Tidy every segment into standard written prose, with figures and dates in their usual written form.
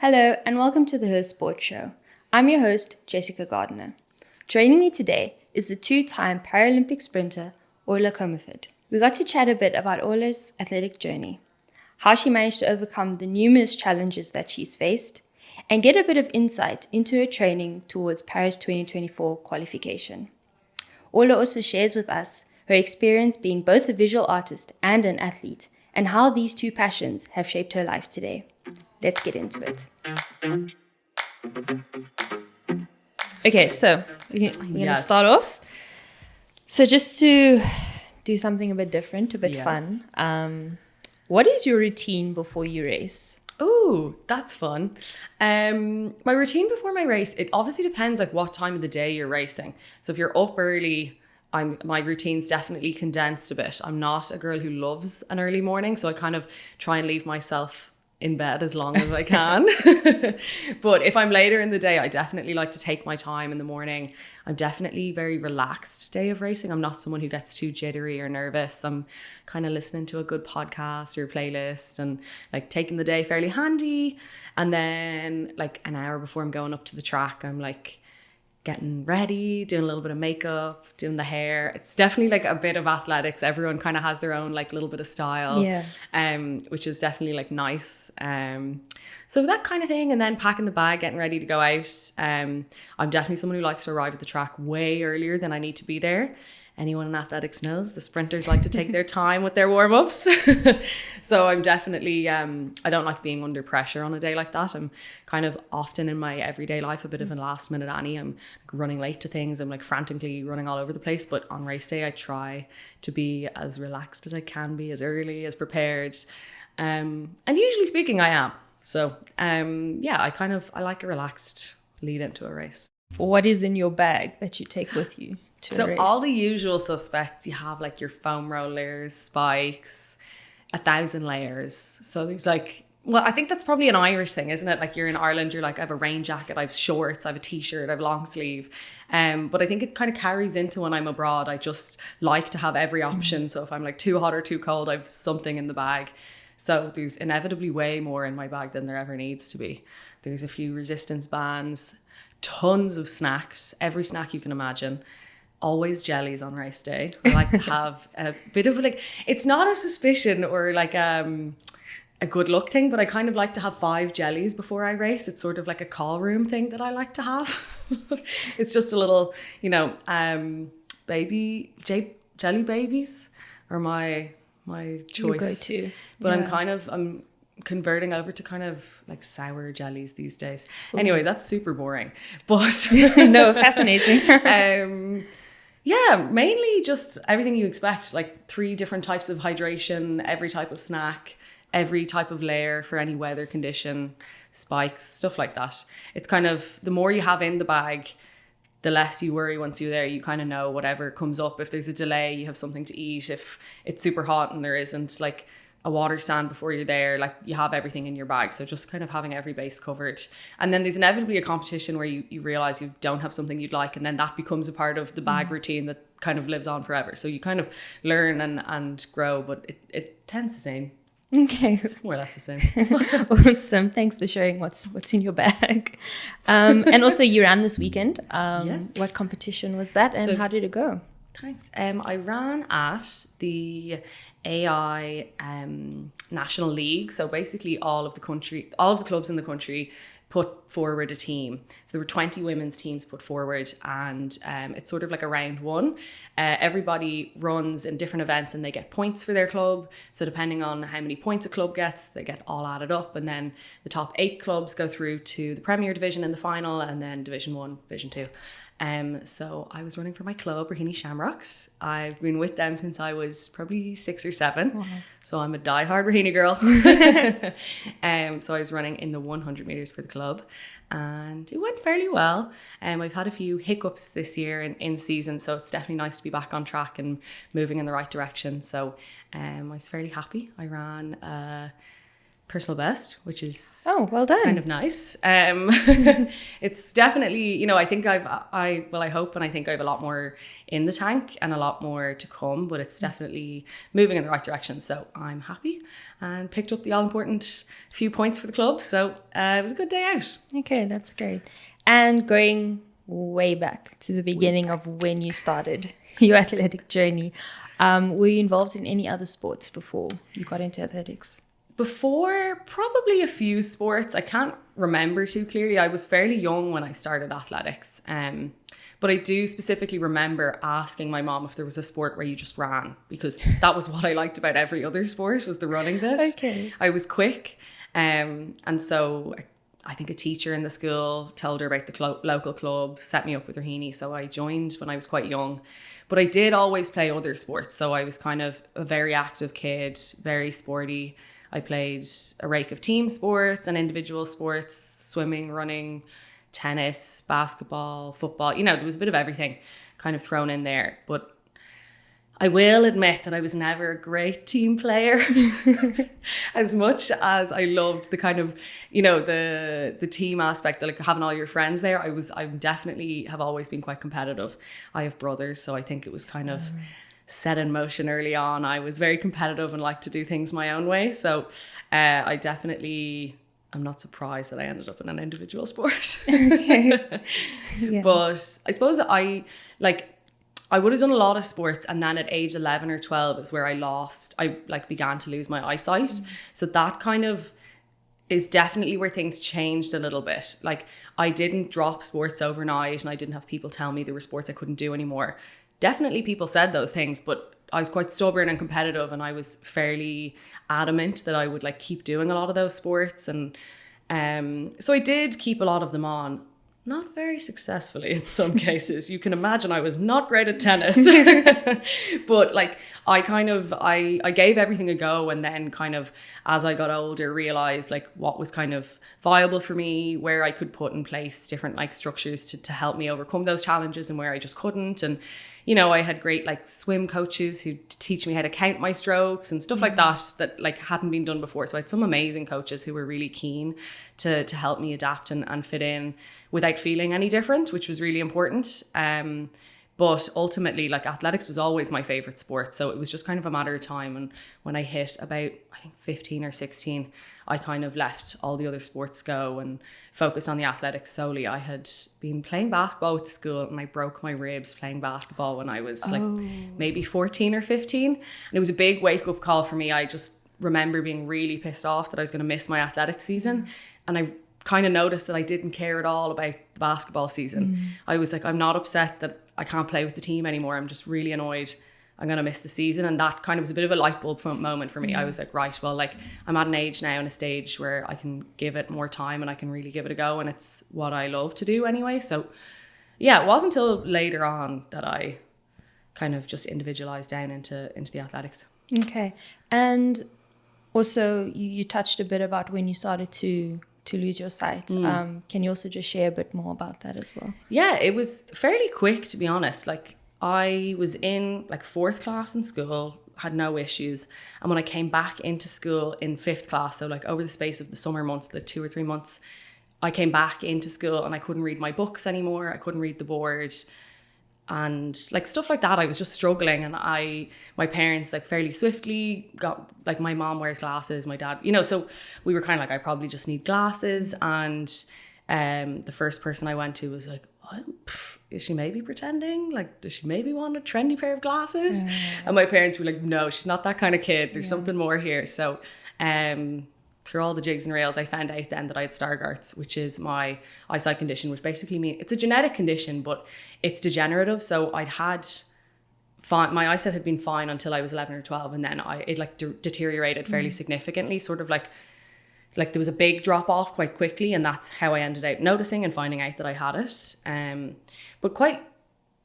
Hello and welcome to the Her Sports Show. I'm your host, Jessica Gardner. Joining me today is the two-time Paralympic sprinter, Orla Comerford. We got to chat a bit about Orla's athletic journey, how she managed to overcome the numerous challenges that she's faced, and get a bit of insight into her training towards Paris 2024 qualification. Orla also shares with us her experience being both a visual artist and an athlete, and how these two passions have shaped her life today. Let's get into it. Okay, so we're going to start off. So just to do something a bit different, a bit fun. What is your routine before you race? Oh, that's fun. My routine before my race, it obviously depends like what time of the day you're racing. So if you're up early, my routine's definitely condensed a bit. I'm not a girl who loves an early morning, so I kind of try and leave myself in bed as long as I can. But if I'm later in the day, I definitely like to take my time in the morning. I'm definitely very relaxed day of racing. I'm not someone who gets too jittery or nervous. I'm kind of listening to a good podcast or playlist and like taking the day fairly handy. And then like an hour before I'm going up to the track, I'm like getting ready, doing a little bit of makeup, doing the hair. It's definitely like a bit of athletics. Everyone kind of has their own like little bit of style, which is definitely like nice. So that kind of thing, and then packing the bag, getting ready to go out. I'm definitely someone who likes to arrive at the track way earlier than I need to be there. Anyone in athletics knows the sprinters like to take their time with their warm-ups. So I'm definitely, I don't like being under pressure on a day like that. I'm kind of often in my everyday life a bit of a last minute Annie. I'm running late to things. I'm like frantically running all over the place. But on race day, I try to be as relaxed as I can be, as early, as prepared. And usually speaking, I am. So I like a relaxed lead into a race. What is in your bag that you take with you? So all the usual suspects, you have like your foam rollers, spikes, 1,000 layers. So there's like, well, I think that's probably an Irish thing, isn't it? Like you're in Ireland, you're like, I have a rain jacket, I have shorts, I have a t-shirt, I have long sleeve. But I think it kind of carries into when I'm abroad. I just like to have every option. So if I'm like too hot or too cold, I have something in the bag. So there's inevitably way more in my bag than there ever needs to be. There's a few resistance bands, tons of snacks, every snack you can imagine. Always jellies on race day. I like to have a bit of like, it's not a suspicion or like a good luck thing, but I kind of like to have 5 jellies before I race. It's sort of like a call room thing that I like to have. It's just a little, jelly babies are my choice. Your go-to. But I'm converting over to kind of like sour jellies these days. Ooh. Anyway, that's super boring. But no, fascinating. Yeah, mainly just everything you expect, like 3 different types of hydration, every type of snack, every type of layer for any weather condition, spikes, stuff like that. It's kind of, the more you have in the bag, the less you worry once you're there. You kind of know whatever comes up. If there's a delay, you have something to eat. If it's super hot and there isn't like a water stand before you're there, like you have everything in your bag. So just kind of having every base covered. And then there's inevitably a competition where you realize you don't have something you'd like, and then that becomes a part of the bag routine that kind of lives on forever. So you kind of learn and grow, but it tends the same. Okay. It's more or less the same. Awesome. Thanks for sharing what's in your bag. And also you ran this weekend. Yes. What competition was that and how did it go? Thanks. I ran at the AI National League. So basically all of the clubs in the country put forward a team. So there were 20 women's teams put forward, and it's sort of like a round 1. Everybody runs in different events and they get points for their club. So depending on how many points a club gets, they get all added up, and then the top 8 clubs go through to the Premier Division in the final, and then Division 1, Division 2. So I was running for my club, Raheny Shamrocks. I've been with them since I was probably 6 or 7. Wow. So I'm a diehard Raheny girl. So I was running in the 100 meters for the club, and it went fairly well. I've had a few hiccups this year in season, so it's definitely nice to be back on track and moving in the right direction. So I was fairly happy. I ran personal best, which is Oh, well done. kind of nice. It's definitely, you know, I think I hope and I think I have a lot more in the tank and a lot more to come, but it's definitely moving in the right direction. So I'm happy and picked up the all important few points for the club. So it was a good day out. Okay, that's great. And going way back to the beginning of when you started your athletic journey, were you involved in any other sports before you got into athletics? Before, probably a few sports. I can't remember too clearly. I was fairly young when I started athletics. But I do specifically remember asking my mom if there was a sport where you just ran, because that was what I liked about every other sport, was the running bit. Okay. I was quick. And so I think a teacher in the school told her about the local club, set me up with Rahini. So I joined when I was quite young. But I did always play other sports. So I was kind of a very active kid, very sporty. I played a rake of team sports and individual sports, swimming, running, tennis, basketball, football. You know, there was a bit of everything kind of thrown in there. But I will admit that I was never a great team player. As much as I loved the kind of, you know, the team aspect, like having all your friends there, I definitely have always been quite competitive. I have brothers, so I think it was kind of set in motion early on. I was very competitive and liked to do things my own way. So I'm not surprised that I ended up in an individual sport. Okay. Yeah. But I suppose I would have done a lot of sports, and then at age 11 or 12 is where I began to lose my eyesight. So that kind of is definitely where things changed a little bit. Like, I didn't drop sports overnight, and I didn't have people tell me there were sports I couldn't do anymore. Definitely people said those things, but I was quite stubborn and competitive, and I was fairly adamant that I would like keep doing a lot of those sports. And so I did keep a lot of them on, not very successfully in some cases. You can imagine I was not great at tennis, but like I gave everything a go, and then kind of as I got older realized like what was kind of viable for me, where I could put in place different like structures to help me overcome those challenges, and where I just couldn't. And you know, I had great like swim coaches who teach me how to count my strokes and stuff like that like hadn't been done before. So I had some amazing coaches who were really keen to help me adapt and fit in without feeling any different, which was really important. But ultimately, like, athletics was always my favorite sport. So it was just kind of a matter of time. And when I hit about, I think, 15 or 16, I kind of left all the other sports go and focused on the athletics solely. I had been playing basketball with the school, and I broke my ribs playing basketball when I was like maybe 14 or 15. And it was a big wake up call for me. I just remember being really pissed off that I was going to miss my athletics season. And I kind of noticed that I didn't care at all about the basketball season. I was like, I'm not upset that I can't play with the team anymore. I'm just really annoyed I'm going to miss the season. And that kind of was a bit of a light bulb moment for me. I was like, right, well, like, I'm at an age now and a stage where I can give it more time and I can really give it a go. And it's what I love to do anyway. So yeah, it wasn't until later on that I kind of just individualized down into the athletics. Okay. And also you touched a bit about when you started to lose your sight. Can you also just share a bit more about that as well? Yeah, it was fairly quick, to be honest. Like, I was in like 4th class in school, had no issues. And when I came back into school in 5th class, so like over the space of the summer months, the 2 or 3 months, I came back into school and I couldn't read my books anymore. I couldn't read the board. And like stuff like that, I was just struggling. And my parents like fairly swiftly got, like, my mom wears glasses, my dad, you know, so we were kind of like, I probably just need glasses. And the first person I went to was like, what? Is she maybe pretending? Like, does she maybe want a trendy pair of glasses? And my parents were like, no, she's not that kind of kid. There's something more here. So through all the jigs and rails, I found out then that I had Stargardt's, which is my eyesight condition, which basically means it's a genetic condition, but it's degenerative. So my eyesight had been fine until I was 11 or 12. And then it deteriorated fairly significantly, sort of like there was a big drop off quite quickly. And that's how I ended up noticing and finding out that I had it. But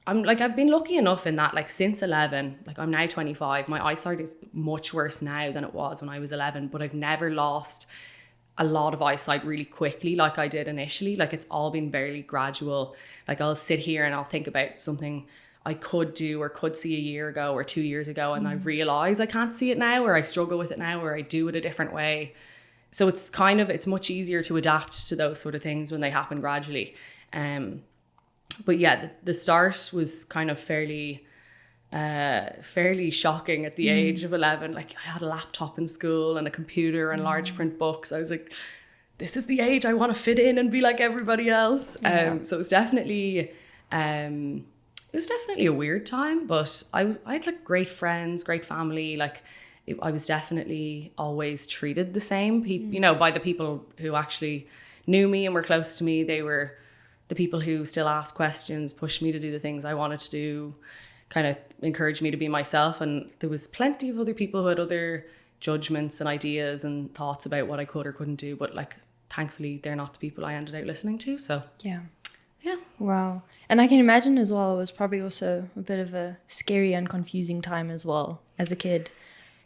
I've been lucky enough in that, like, since 11, like, I'm now 25, my eyesight is much worse now than it was when I was 11, but I've never lost a lot of eyesight really quickly like I did initially. Like, it's all been very gradual. Like, I'll sit here and I'll think about something I could do or could see a year ago or 2 years ago, and I realize I can't see it now, or I struggle with it now, or I do it a different way. so it's much easier to adapt to those sort of things when they happen gradually. But yeah, the start was kind of fairly shocking at the age of 11. Like, I had a laptop in school and a computer and large print books. I was like, this is the age I want to fit in and be like everybody else. So it was definitely a weird time, but I had like great friends, great family. Like, I was definitely always treated the same, you know, by the people who actually knew me and were close to me. They were the people who still asked questions, pushed me to do the things I wanted to do, kind of encouraged me to be myself. And there was plenty of other people who had other judgments and ideas and thoughts about what I could or couldn't do. But like, thankfully, they're not the people I ended up listening to. So yeah. Yeah. Wow. And I can imagine as well, it was probably also a bit of a scary and confusing time as well as a kid.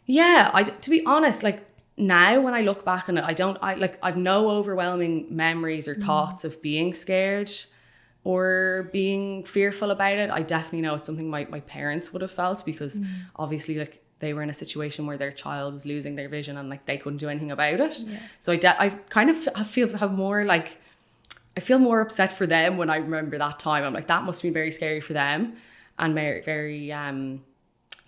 Yeah, to be honest, like now when I look back on it, I've no overwhelming memories or thoughts of being scared or being fearful about it. I definitely know it's something my parents would have felt, because obviously like they were in a situation where their child was losing their vision and like they couldn't do anything about it. Yeah. So I kind of I feel more upset for them when I remember that time. I'm like, that must be very scary for them and very, very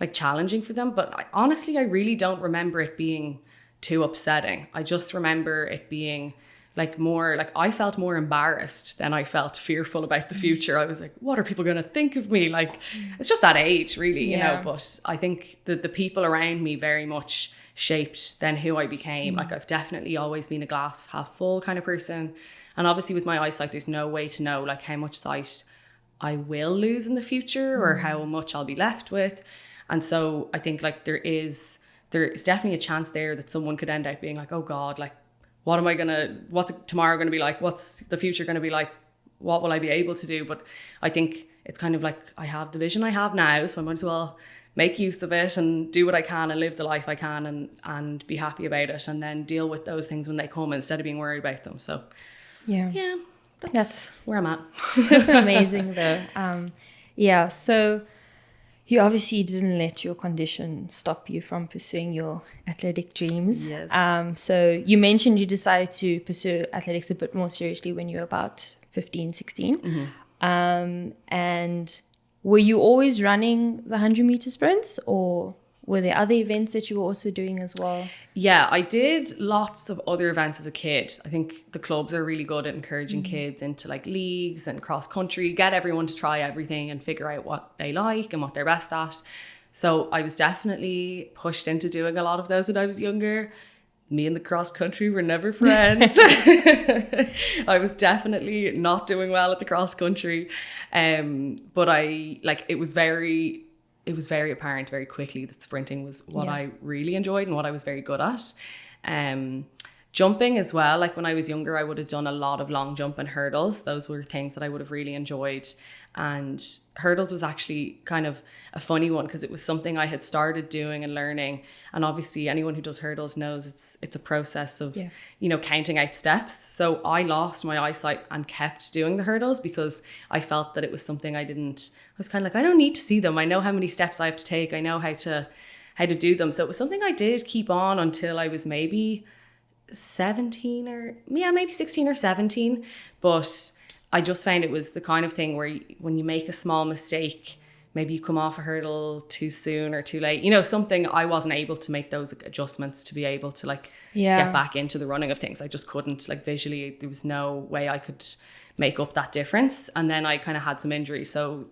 like challenging for them. But honestly, I really don't remember it being too upsetting. I just remember it being like more, like I felt more embarrassed than I felt fearful about the future. I was like, what are people going to think of me? Like, it's just that age really, you know, but I think that the people around me very much shaped then who I became. Like, I've definitely always been a glass half full kind of person. And obviously with my eyesight, there's no way to know like how much sight I will lose in the future or how much I'll be left with. And so I think like there is definitely a chance there that someone could end up being like, oh God, like what's tomorrow going to be like? What's the future going to be like? What will I be able to do? But I think it's kind of like, I have the vision I have now, so I might as well make use of it and do what I can and live the life I can and be happy about it, and then deal with those things when they come instead of being worried about them. So yeah, that's where I'm at. Super amazing though. Yeah, so you obviously didn't let your condition stop you from pursuing your athletic dreams. Yes. So you mentioned you decided to pursue athletics a bit more seriously when you were about 15, 16. And were you always running the 100-meter sprints, or were there other events that you were also doing as well? Yeah, I did lots of other events as a kid. I think the clubs are really good at encouraging kids into like leagues and cross country, get everyone to try everything and figure out what they like and what they're best at. So I was definitely pushed into doing a lot of those when I was younger. Me and the cross country were never friends. I was definitely not doing well at the cross country. But it was very apparent very quickly that sprinting was what I really enjoyed and what I was very good at. Jumping as well, like when I was younger, I would have done a lot of long jump and hurdles. Those were things that I would have really enjoyed. And hurdles was actually kind of a funny one because it was something I had started doing and learning. And obviously anyone who does hurdles knows it's a process of, counting out steps. So I lost my eyesight and kept doing the hurdles because I felt that it was something I was kind of like, I don't need to see them. I know how many steps I have to take. I know how to do them. So it was something I did keep on until I was maybe 16 or 17. But I just found it was the kind of thing where when you make a small mistake, maybe you come off a hurdle too soon or too late, something I wasn't able to make those adjustments to be able to get back into the running of things. I just couldn't, visually, there was no way I could make up that difference. And then I kind of had some injuries. So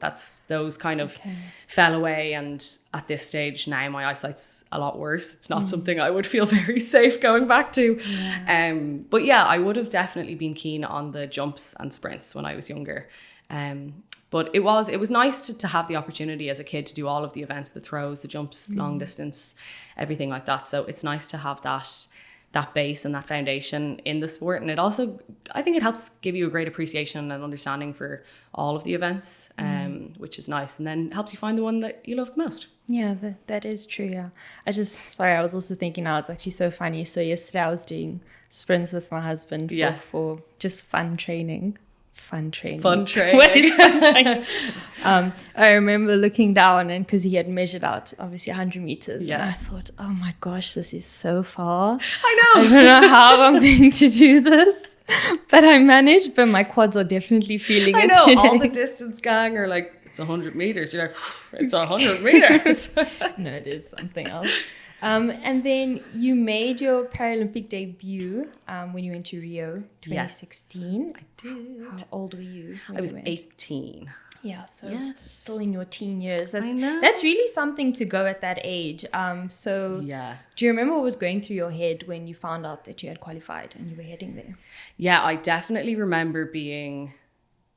those kind of fell away. And at this stage now, my eyesight's a lot worse. It's not something I would feel very safe going back to. Yeah. But yeah, I would have definitely been keen on the jumps and sprints when I was younger. But it was nice to have the opportunity as a kid to do all of the events, the throws, the jumps, long distance, everything like that. So it's nice to have that base and that foundation in the sport. And it also, I think it helps give you a great appreciation and understanding for all of the events, which is nice. And then helps you find the one that you love the most. Yeah, that is true, yeah. I was also thinking now, it's actually so funny. So yesterday I was doing sprints with my husband for just fun training. fun training. Fun training. What is fun training? I remember looking down, and because he had measured out obviously 100 meters, and I thought, oh my gosh, this is so far. I know. I don't know how I'm going to do this, but I managed. But my quads are definitely feeling it know. today. All the distance gang are like, it's 100 meters. You're like, it's 100 meters. No, it is something else. And then you made your Paralympic debut when you went to Rio 2016. Yes, I did. How old were you? I was 18. Yeah, so still in your teen years. I know. That's really something to go at that age. So do you remember what was going through your head when you found out that you had qualified and you were heading there? Yeah, I definitely remember being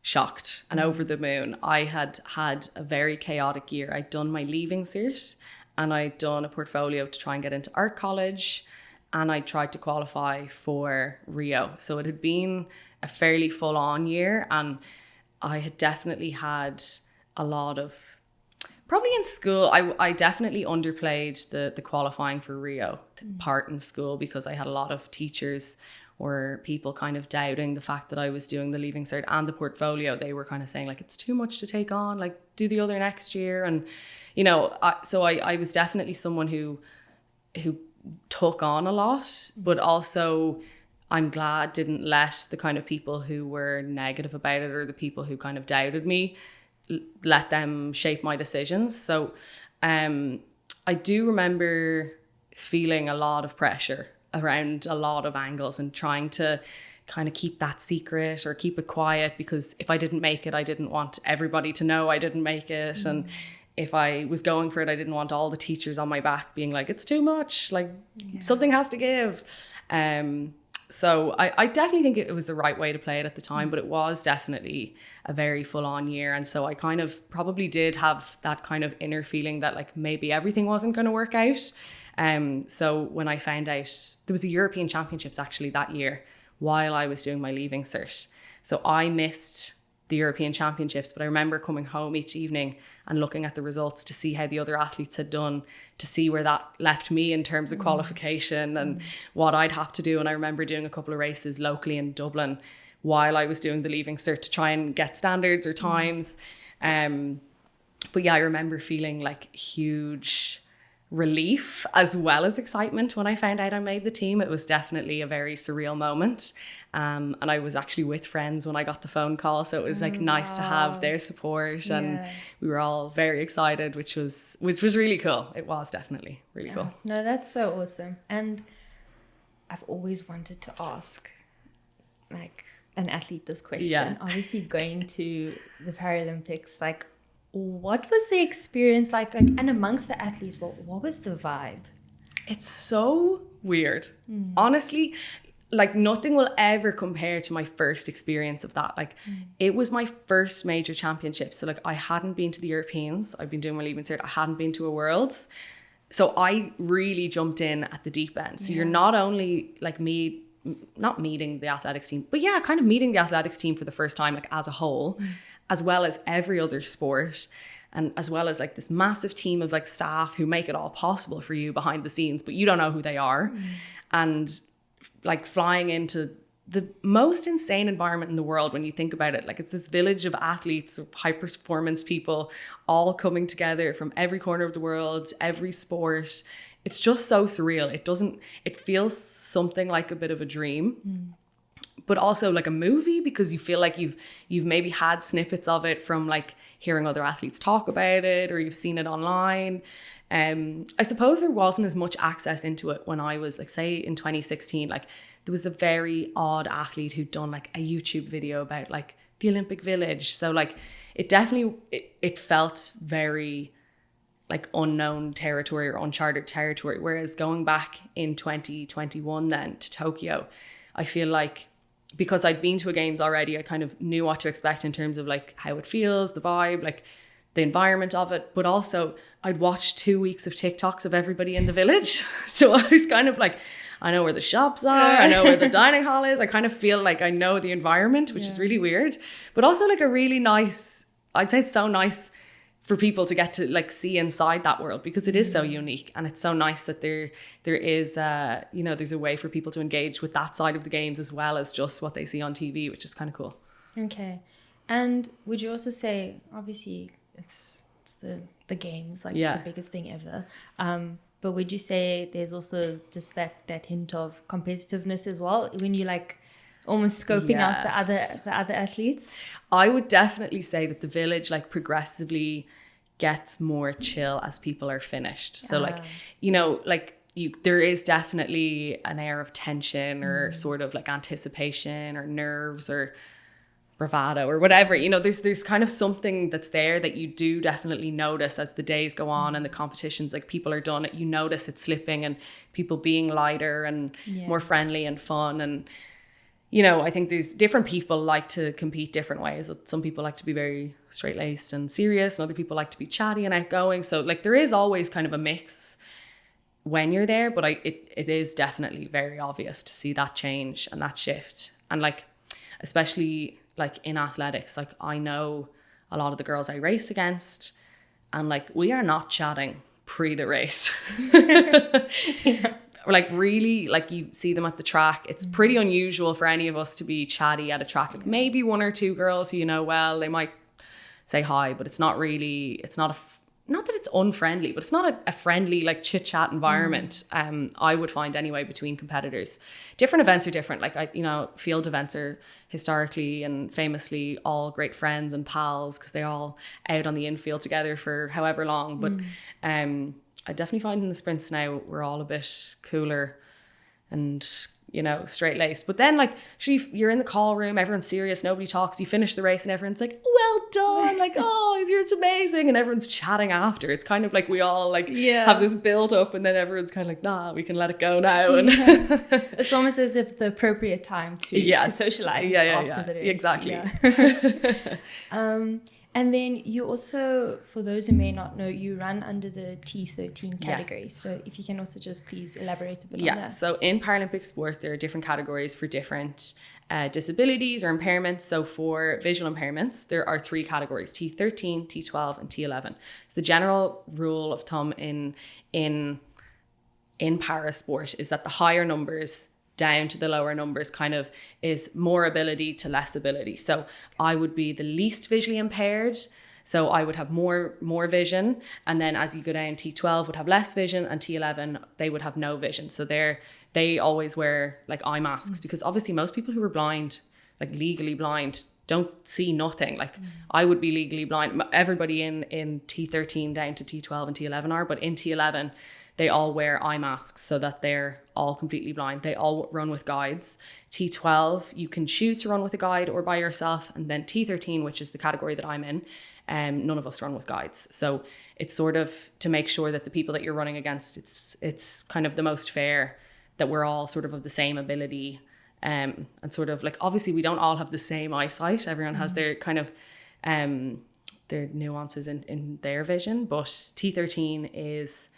shocked and over the moon. I had a very chaotic year. I'd done my leaving cert, and I'd done a portfolio to try and get into art college, and I tried to qualify for Rio. So it had been a fairly full-on year, and I had definitely had a lot of, probably in school, I definitely underplayed the qualifying for Rio part in school, because I had a lot of teachers or people kind of doubting the fact that I was doing the leaving cert and the portfolio. They were kind of saying like, it's too much to take on, like do the other next year. And, you know, I was definitely someone who took on a lot, but also I'm glad didn't let the kind of people who were negative about it, or the people who kind of doubted me, let them shape my decisions. So I do remember feeling a lot of pressure around a lot of angles and trying to kind of keep that secret or keep it quiet, because if I didn't make it, I didn't want everybody to know I didn't make it. And if I was going for it, I didn't want all the teachers on my back being like, it's too much, like something has to give. So I definitely think it was the right way to play it at the time, but it was definitely a very full-on year. And so I kind of probably did have that kind of inner feeling that like maybe everything wasn't going to work out. So when I found out, there was a European Championships actually that year while I was doing my leaving cert. So I missed the European Championships, but I remember coming home each evening and looking at the results to see how the other athletes had done, to see where that left me in terms of qualification and what I'd have to do. And I remember doing a couple of races locally in Dublin while I was doing the leaving cert to try and get standards or times. But yeah, I remember feeling like huge relief as well as excitement when I found out I made the team. It was definitely a very surreal moment. And I was actually with friends when I got the phone call, so it was like nice to have their support, and we were all very excited, which was really cool. It was definitely really cool. No, that's so awesome. And I've always wanted to ask like an athlete this question. Obviously going to the Paralympics, like what was the experience like and amongst the athletes, what was the vibe? It's so weird. Honestly, like nothing will ever compare to my first experience of that. Like it was my first major championship. So like I hadn't been to the Europeans. I've been doing my leaving cert. I hadn't been to a Worlds. So I really jumped in at the deep end. So you're not only like not meeting the athletics team, but yeah, kind of meeting the athletics team for the first time, like as a whole, as well as every other sport. And as well as like this massive team of like staff who make it all possible for you behind the scenes, but you don't know who they are. And like flying into the most insane environment in the world when you think about it. Like it's this village of athletes, high performance people, all coming together from every corner of the world, every sport. It's just so surreal. It feels something like a bit of a dream, but also like a movie, because you feel like you've maybe had snippets of it from like hearing other athletes talk about it, or you've seen it online. I suppose there wasn't as much access into it when I was like, say in 2016, like there was a very odd athlete who'd done like a YouTube video about like the Olympic Village. So like it definitely, it felt very like unknown territory or uncharted territory. Whereas going back in 2021 then to Tokyo, I feel like because I'd been to a games already, I kind of knew what to expect in terms of like how it feels, the vibe, like the environment of it. But also I'd watched 2 weeks of TikToks of everybody in the village. So I was kind of like, I know where the shops are, I know where the dining hall is. I kind of feel like I know the environment, which is really weird, but also like a really nice, I'd say it's so nice for people to get to like see inside that world, because it is so unique. And it's so nice that there is, there's a way for people to engage with that side of the games as well as just what they see on TV, which is kind of cool. Okay. And would you also say, obviously, it's the games, like Yeah. the biggest thing ever. But would you say there's also just that hint of competitiveness as well when you like almost scoping out Yes. the other athletes? I would definitely say that the village like progressively gets more chill as people are finished. So like, you know, like there is definitely an air of tension or sort of like anticipation or nerves or bravado or whatever, you know, there's kind of something that's there that you do definitely notice as the days go on and the competitions, like people are done, you notice it slipping and people being lighter and more friendly and fun. And you know, I think there's different people like to compete different ways. Some people like to be very straight-laced and serious, and other people like to be chatty and outgoing. So like there is always kind of a mix when you're there, but it is definitely very obvious to see that change and that shift. And like, especially like in athletics, like I know a lot of the girls I race against, and like we are not chatting pre the race. Like really, like you see them at the track. It's pretty unusual for any of us to be chatty at a track. Like maybe one or two girls who you know well, they might say hi, but it's not really, it's not not that it's unfriendly, but it's not a friendly like chit chat environment. I would find anyway between competitors. Different events are different. Like you know, field events are historically and famously all great friends and pals because they're all out on the infield together for however long. But I definitely find in the sprints now we're all a bit cooler and, you know, straight laced. But then like you're in the call room, everyone's serious, nobody talks, you finish the race and everyone's like, well done, like, oh, you're amazing, and everyone's chatting after. It's kind of like we all like have this build up and then everyone's kind of like, nah, we can let it go now. And it's almost as if the appropriate time to socialize after the race. Exactly. Yeah. And then you also, for those who may not know, you run under the T13 category. Yes. So if you can also just please elaborate a bit on that. Yeah, so in Paralympic sport, there are different categories for different disabilities or impairments. So for visual impairments, there are 3 categories, T13, T12 and T11. So the general rule of thumb in para sport is that the higher numbers down to the lower numbers kind of is more ability to less ability. So I would be the least visually impaired. So I would have more vision. And then as you go down, T12 would have less vision, and T11, they would have no vision. So they always wear like eye masks because obviously most people who are blind, like legally blind, don't see nothing. Like I would be legally blind. Everybody in T13 down to T12 and T11 are, but in T11, they all wear eye masks so that they're all completely blind. They all run with guides. T12, you can choose to run with a guide or by yourself. And then T13, which is the category that I'm in, none of us run with guides. So it's sort of to make sure that the people that you're running against, it's kind of the most fair, that we're all sort of the same ability. And sort of like, obviously we don't all have the same eyesight. Everyone has their kind of their nuances in their vision. But T13 is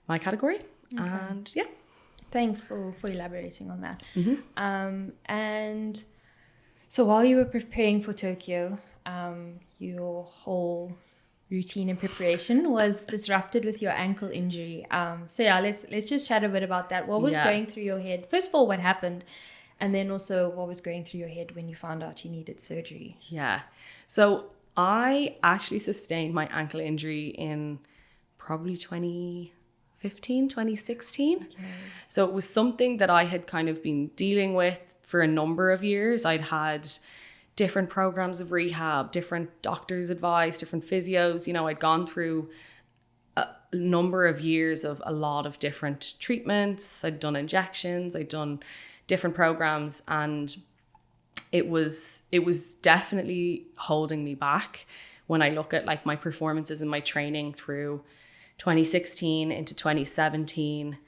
my category. Okay. And yeah. Thanks for elaborating on that. And so while you were preparing for Tokyo, your whole routine and preparation was disrupted with your ankle injury. So yeah, let's just chat a bit about that. What was going through your head? First of all, what happened? And then also what was going through your head when you found out you needed surgery? Yeah. So I actually sustained my ankle injury in probably 2016. Okay. So it was something that I had kind of been dealing with for a number of years. I'd had different programs of rehab, different doctors' advice, different physios. You know, I'd gone through a number of years of a lot of different treatments. I'd done injections, I'd done different programs, and it was definitely holding me back when I look at like my performances and my training through 2016 into 2017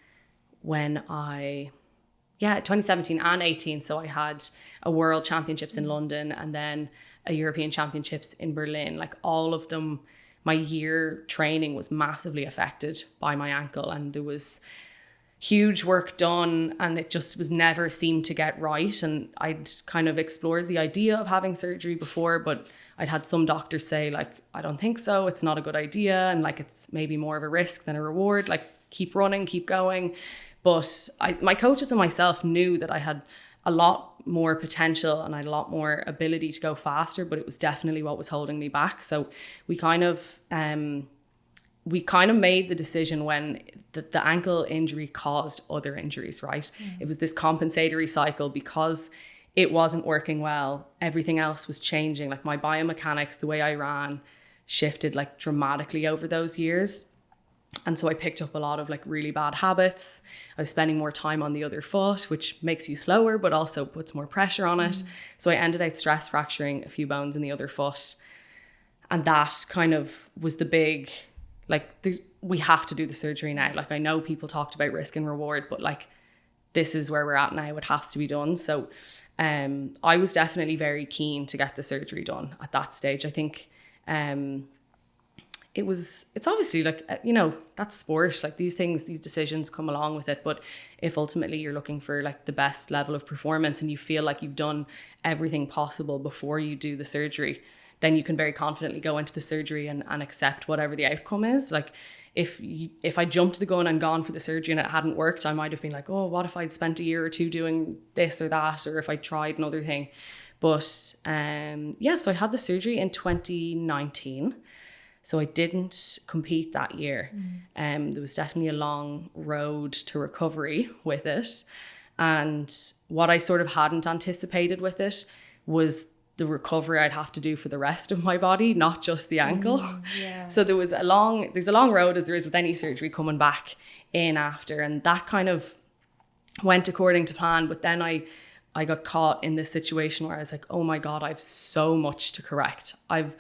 when 2017 and 18. So I had a World Championships in London and then a European Championships in Berlin. Like all of them, my year training was massively affected by my ankle, and there was huge work done and it just was never seemed to get right. And I'd kind of explored the idea of having surgery before, but I'd had some doctors say like, I don't think so, it's not a good idea, and like it's maybe more of a risk than a reward, like keep running, keep going. But my coaches and myself knew that I had a lot more potential and I had a lot more ability to go faster, but it was definitely what was holding me back. So we kind of made the decision when the ankle injury caused other injuries, right? It was this compensatory cycle because it wasn't working well. Everything else was changing. Like my biomechanics, the way I ran shifted like dramatically over those years. And so I picked up a lot of like really bad habits. I was spending more time on the other foot, which makes you slower, but also puts more pressure on it. So I ended up stress fracturing a few bones in the other foot. And that kind of was the big, like, we have to do the surgery now. Like, I know people talked about risk and reward, but like, this is where we're at now. It has to be done. So I was definitely very keen to get the surgery done at that stage. I think it's obviously like, that's sport. Like these decisions come along with it. But if ultimately you're looking for like the best level of performance and you feel like you've done everything possible before you do the surgery, then you can very confidently go into the surgery and accept whatever the outcome is. Like if I jumped the gun and gone for the surgery and it hadn't worked, I might have been like, oh, what if I'd spent a year or two doing this or that, or if I tried another thing. But so I had the surgery in 2019. So I didn't compete that year. There was definitely a long road to recovery with it. And what I sort of hadn't anticipated with it was the recovery I'd have to do for the rest of my body, not just the ankle. So there's a long road, as there is with any surgery, coming back in after. And that kind of went according to plan. But then I got caught in this situation where I was like, oh my God, I have so much to correct. I've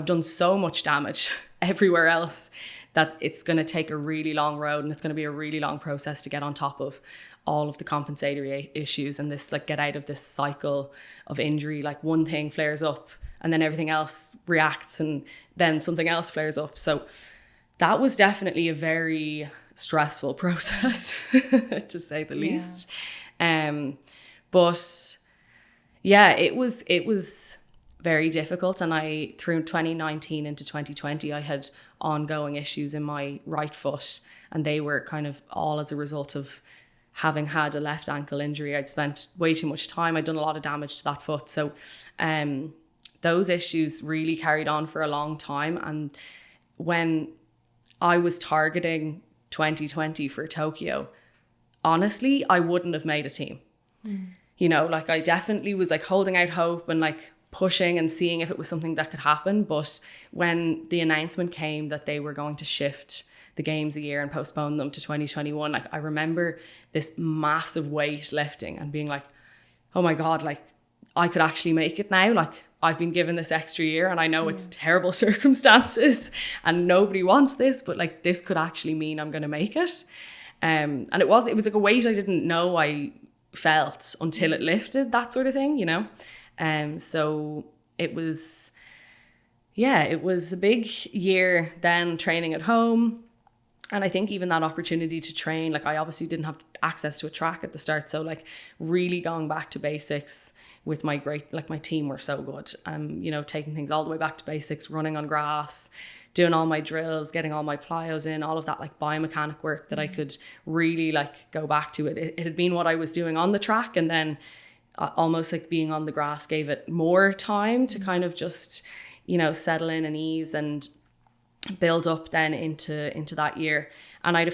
done so much damage everywhere else that it's going to take a really long road and it's going to be a really long process to get on top of all of the compensatory issues and this, like, get out of this cycle of injury. Like one thing flares up and then everything else reacts and then something else flares up. So that was definitely a very stressful process to say the least. But yeah, it was very difficult. And through 2019 into 2020, I had ongoing issues in my right foot, and they were kind of all as a result of having had a left ankle injury. I'd spent way too much time. I'd done a lot of damage to that foot. So those issues really carried on for a long time. And when I was targeting 2020 for Tokyo, honestly, I wouldn't have made a team. Like I definitely was like holding out hope and like pushing and seeing if it was something that could happen. But when the announcement came that they were going to shift the games a year and postpone them to 2021, like I remember this massive weight lifting and being like, oh my God, like I could actually make it now. Like I've been given this extra year and I know it's terrible circumstances and nobody wants this, but like this could actually mean I'm going to make it. And it was like a weight I didn't know I felt until it lifted, that sort of thing, so it was a big year then training at home. And I think even that opportunity to train, like I obviously didn't have access to a track at the start. So like really going back to basics with my team were so good. Taking things all the way back to basics, running on grass, doing all my drills, getting all my plyos in, all of that like biomechanic work that I could really like go back to. It had been what I was doing on the track, and then almost like being on the grass gave it more time to kind of just, settle in and ease and build up then into that year. And I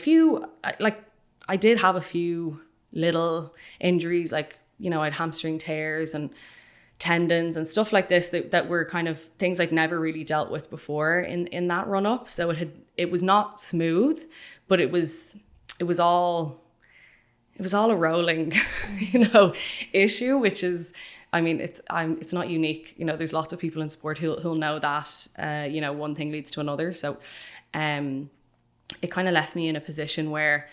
did have a few little injuries, like, I'd hamstring tears and tendons and stuff like this that were kind of things I'd never really dealt with before in that run up. So it was not smooth, but it was all a rolling, issue, which is, I mean, it's not unique. There's lots of people in sport who'll know that, one thing leads to another. So it kind of left me in a position where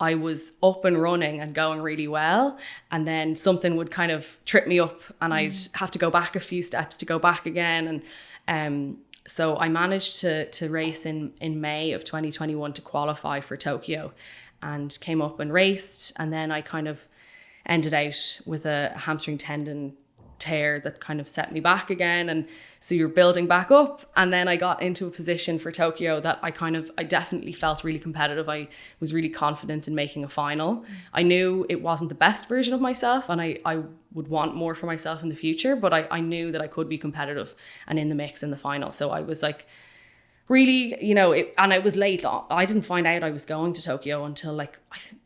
I was up and running and going really well. And then something would kind of trip me up and I'd have to go back a few steps to go back again. And so I managed to race in May of 2021 to qualify for Tokyo, and came up and raced. And then I kind of ended out with a hamstring tendon tear that kind of set me back again. And so you're building back up. And then I got into a position for Tokyo that I definitely felt really competitive. I was really confident in making a final. I knew it wasn't the best version of myself, and I would want more for myself in the future, but I knew that I could be competitive and in the mix in the final. So I was like, really, and I was late. I didn't find out I was going to Tokyo until like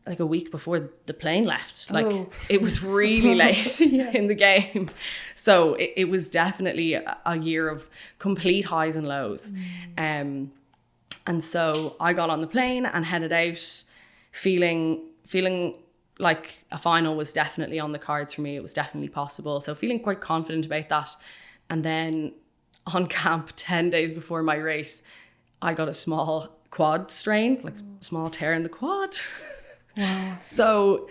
a week before the plane left. It was really late in the game. So it was definitely a year of complete highs and lows. And so I got on the plane and headed out feeling like a final was definitely on the cards for me. It was definitely possible. So feeling quite confident about that. And then on camp 10 days before my race, I got a small quad strain, like a small tear in the quad. Wow. So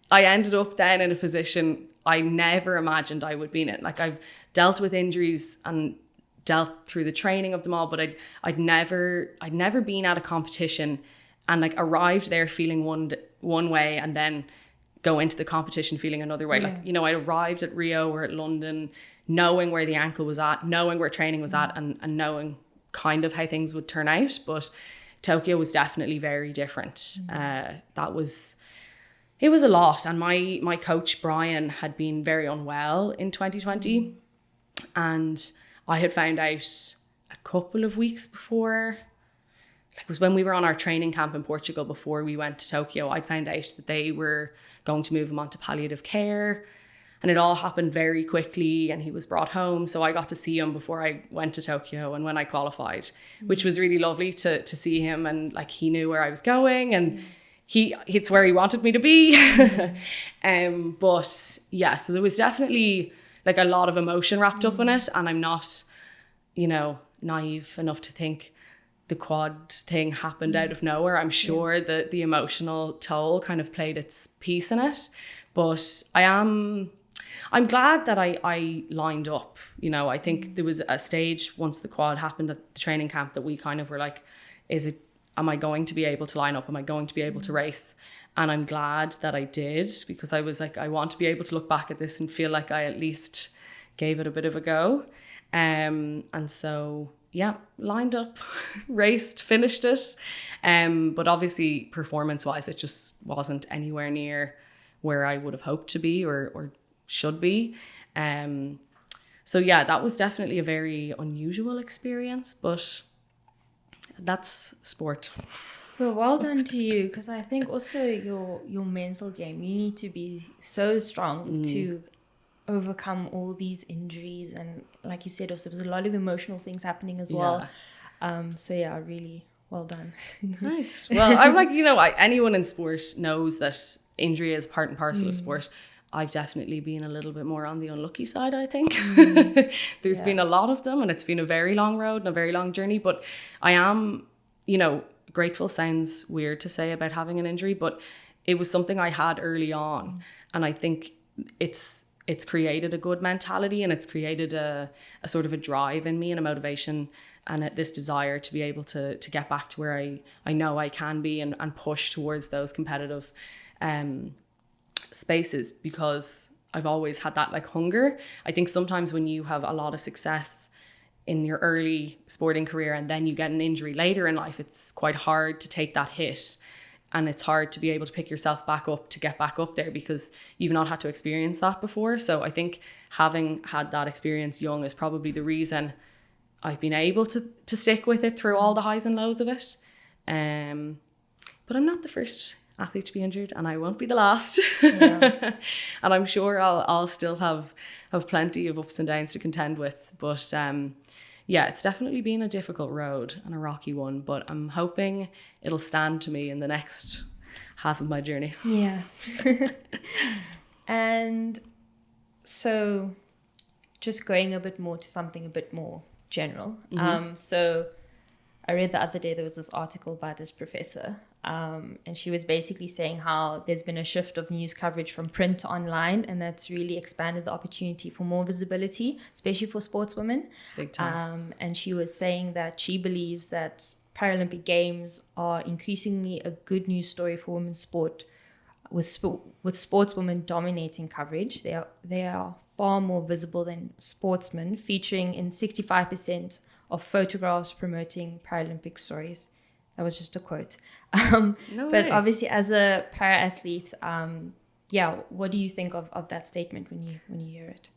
I ended up then in a position I never imagined I would be in it. Like, I've dealt with injuries and dealt through the training of them all, but I'd never been at a competition and like arrived there feeling one way and then go into the competition feeling another way. Yeah. I arrived at Rio or at London knowing where the ankle was at, knowing where training was at, and knowing kind of how things would turn out. But Tokyo was definitely very different. It was a lot. And my coach, Brian, had been very unwell in 2020. And I had found out a couple of weeks before, it was when we were on our training camp in Portugal before we went to Tokyo, I'd found out that they were going to move him onto palliative care. And it all happened very quickly and he was brought home. So I got to see him before I went to Tokyo and when I qualified, which was really lovely to see him. And like, he knew where I was going and it's where he wanted me to be. But yeah, so there was definitely like a lot of emotion wrapped up in it. And I'm not, naive enough to think the quad thing happened out of nowhere. I'm sure that the emotional toll kind of played its piece in it. But I'm glad that I lined up. I think there was a stage once the quad happened at the training camp that we kind of were like, am I going to be able to line up? Am I going to be able to race? And I'm glad that I did, because I was like, I want to be able to look back at this and feel like I at least gave it a bit of a go. And so, yeah, lined up, raced, finished it. But obviously performance-wise, it just wasn't anywhere near where I would have hoped to be or should be. So yeah, that was definitely a very unusual experience, but that's sport. Well done to you, because I think also your mental game, you need to be so strong to overcome all these injuries, and like you said, also there's a lot of emotional things happening as well. So yeah, really well done. Nice. Well, I'm like, anyone in sport knows that injury is part and parcel of sport. I've definitely been a little bit more on the unlucky side, I think. There's been a lot of them, and it's been a very long road and a very long journey, but I am, grateful sounds weird to say about having an injury, but it was something I had early on. And I think it's created a good mentality, and it's created a sort of a drive in me and a motivation and this desire to be able to get back to where I know I can be and push towards those competitive spaces, because I've always had that like hunger. I think sometimes when you have a lot of success in your early sporting career and then you get an injury later in life, it's quite hard to take that hit, and it's hard to be able to pick yourself back up to get back up there because you've not had to experience that before. So I think having had that experience young is probably the reason I've been able to stick with it through all the highs and lows of it. But I'm not the first athlete to be injured, and I won't be the last. And I'm sure I'll still have plenty of ups and downs to contend with. But yeah, it's definitely been a difficult road and a rocky one, but I'm hoping it'll stand to me in the next half of my journey. Yeah. And so just going a bit more to something a bit more general. So I read the other day there was this article by this professor, and she was basically saying how there's been a shift of news coverage from print to online, and that's really expanded the opportunity for more visibility, especially for sportswomen. Big time. And she was saying that she believes that Paralympic Games are increasingly a good news story for women's sport, with sportswomen dominating coverage. They are far more visible than sportsmen, featuring in 65% of photographs promoting Paralympic stories. That was just a quote. No but way. obviously, as a para-athlete, what do you think of that statement when you hear it?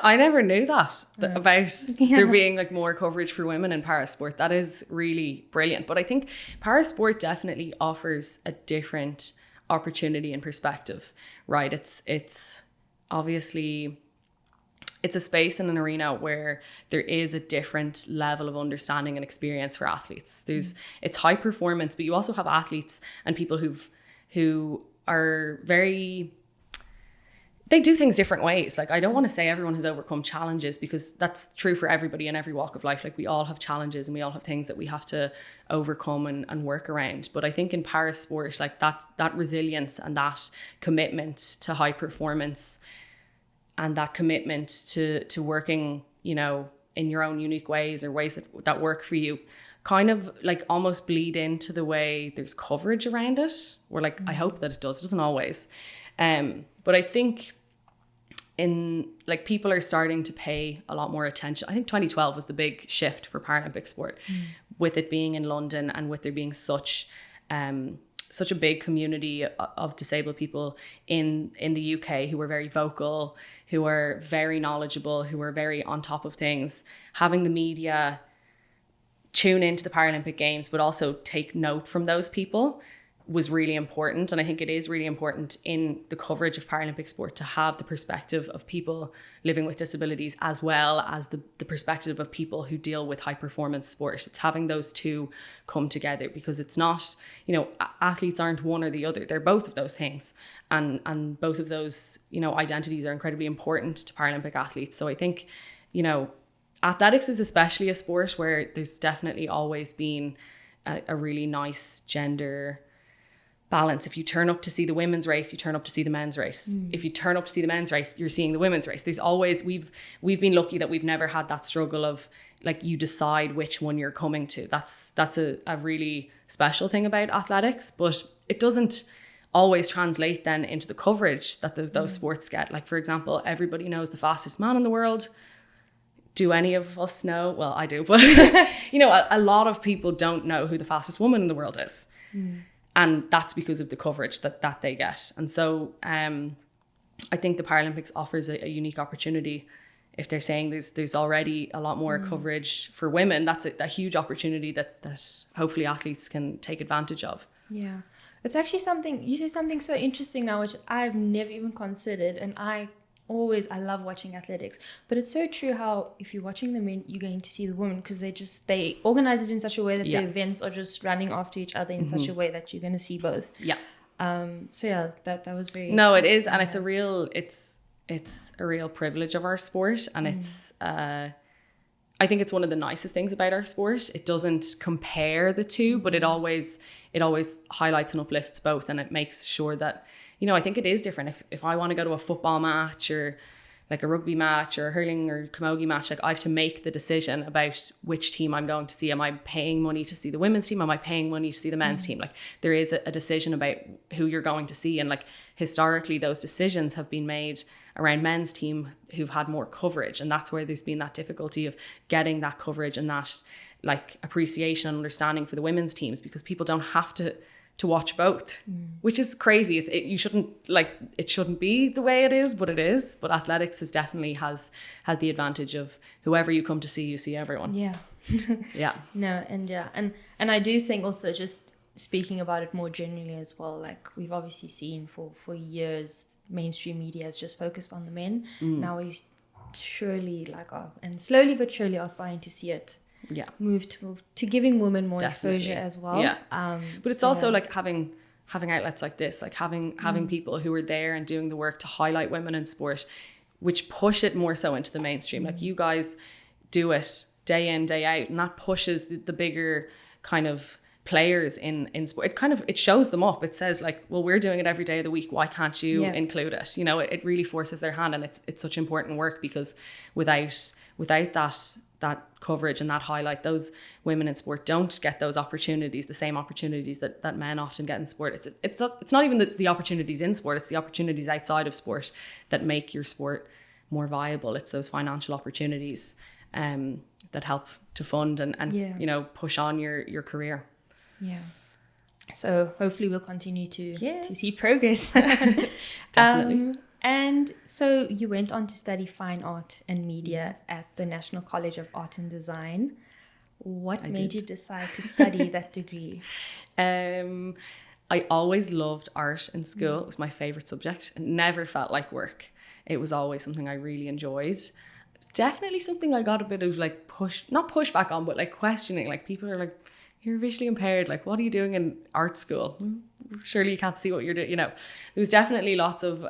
I never knew that about Yeah. there being like more coverage for women in parasport. That is really brilliant. But I think parasport definitely offers a different opportunity and perspective, right? It's obviously it's a space and an arena where there is a different level of understanding and experience for athletes. It's high performance, but you also have athletes and people who are very, they do things different ways. Like, I don't want to say everyone has overcome challenges, because that's true for everybody in every walk of life. Like, we all have challenges and we all have things that we have to overcome and work around. But I think in parasport, like that resilience and that commitment to high performance and that commitment to working, you know, in your own unique ways or ways that work for you, kind of like almost bleed into the way there's coverage around it. Or like, I hope that it does. It doesn't always. But I think in like people are starting to pay a lot more attention. I think 2012 was the big shift for Paralympic sport, with it being in London and with there being such a big community of disabled people in the UK who were very vocal, who were very knowledgeable, who were very on top of things. Having the media tune into the Paralympic Games, but also take note from those people, was really important. And I think it is really important in the coverage of Paralympic sport to have the perspective of people living with disabilities, as well as the perspective of people who deal with high performance sport. It's having those two come together, because it's not, you know, athletes aren't one or the other. They're both of those things. And both of those, you know, identities are incredibly important to Paralympic athletes. So I think, you know, athletics is especially a sport where there's definitely always been a really nice gender balance. If you turn up to see the women's race, you turn up to see the men's race. If you turn up to see the men's race, you're seeing the women's race. There's always, we've been lucky that we've never had that struggle of like, you decide which one you're coming to. That's a really special thing about athletics, but it doesn't always translate then into the coverage that those sports get. Like, for example, everybody knows the fastest man in the world. Do any of us know? Well, I do, but you know, a lot of people don't know who the fastest woman in the world is. And that's because of the coverage that they get. And so I think the Paralympics offers a unique opportunity. If they're saying there's already a lot more coverage for women, that's a huge opportunity that hopefully athletes can take advantage of. Yeah. It's actually something, you say something so interesting now, which I've never even considered. And I love watching athletics, but it's so true how if you're watching the men, you're going to see the women, because they organize it in such a way that the events are just running after each other in such a way that you're going to see both. So yeah, that was very, no, it is. And it's a real privilege of our sport. And it's I think it's one of the nicest things about our sport. It doesn't compare the two, but it always highlights and uplifts both. And it makes sure that, you know, I think it is different. If I want to go to a football match or like a rugby match or a hurling or camogie match, like I have to make the decision about which team I'm going to see. Am I paying money to see the women's team? Am I paying money to see the men's team? Like, there is a decision about who you're going to see. And like, historically, those decisions have been made around men's team who've had more coverage. And that's where there's been that difficulty of getting that coverage and that like appreciation and understanding for the women's teams, because people don't have to watch both, which is crazy. It shouldn't be the way it is, but it is. But athletics has had the advantage of whoever you come to see, you see everyone. Yeah. Yeah. No, and I do think also, just speaking about it more generally as well, like we've obviously seen for years, mainstream media has just focused on the men. Now we surely and slowly but surely are starting to see it move to giving women more exposure as well. But it's also like having outlets like this, like having people who are there and doing the work to highlight women in sport, which push it more so into the mainstream. Like, you guys do it day in, day out, and that pushes the bigger kind of players in sport. It shows them up. It says like, well, we're doing it every day of the week, why can't you include it? You know, it really forces their hand, and it's such important work, because without that coverage and that highlight, those women in sport don't get those opportunities, the same opportunities that men often get in sport. It's not even the opportunities in sport, it's the opportunities outside of sport that make your sport more viable. It's those financial opportunities that help to fund and you know, push on your career. Yeah. So hopefully we'll continue to Yes. see progress. Definitely. And so you went on to study fine art and media at the National College of Art and Design. What made you decide to study that degree? I always loved art in school. It was my favorite subject. It never felt like work. It was always something I really enjoyed. It was definitely something I got a bit of like not pushback on, but like questioning. Like people are like, you're visually impaired. Like, what are you doing in art school? Surely you can't see what you're doing. You know, there was definitely lots of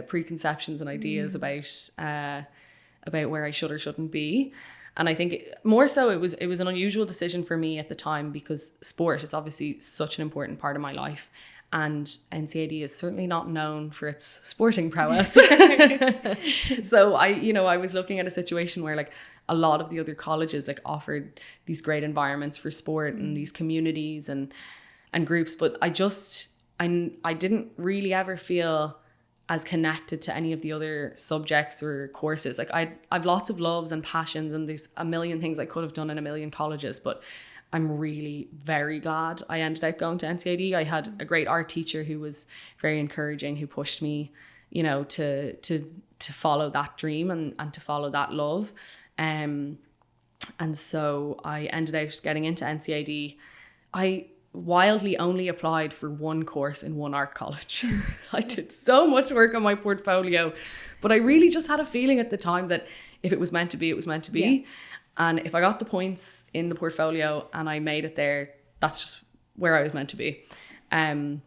preconceptions and ideas about where I should or shouldn't be. And I think more so it was an unusual decision for me at the time, because sport is obviously such an important part of my life. And NCAD is certainly not known for its sporting prowess. So I was looking at a situation where like a lot of the other colleges like offered these great environments for sport and these communities and groups. But I didn't really ever feel as connected to any of the other subjects or courses. Like I've lots of loves and passions, and there's a million things I could have done in a million colleges, but I'm really very glad I ended up going to NCAD. I had a great art teacher who was very encouraging, who pushed me, you know, to follow that dream and to follow that love. And so I ended up getting into NCAD. I wildly only applied for one course in one art college. I did so much work on my portfolio, but I really just had a feeling at the time that if it was meant to be, it was meant to be. Yeah. And if I got the points in the portfolio and I made it there, that's just where I was meant to be. And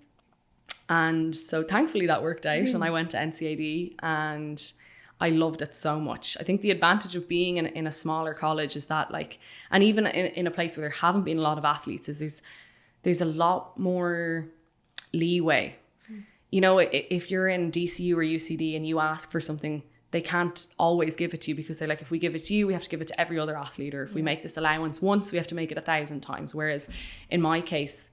so thankfully that worked out, and I went to NCAD and I loved it so much. I think the advantage of being in a smaller college is that, like, and even in a place where there haven't been a lot of athletes, is there's a lot more leeway. You know, if you're in DCU or UCD and you ask for something, they can't always give it to you, because they're like, if we give it to you, we have to give it to every other athlete. Or if we make this allowance once, we have to make it 1,000 times. Whereas in my case,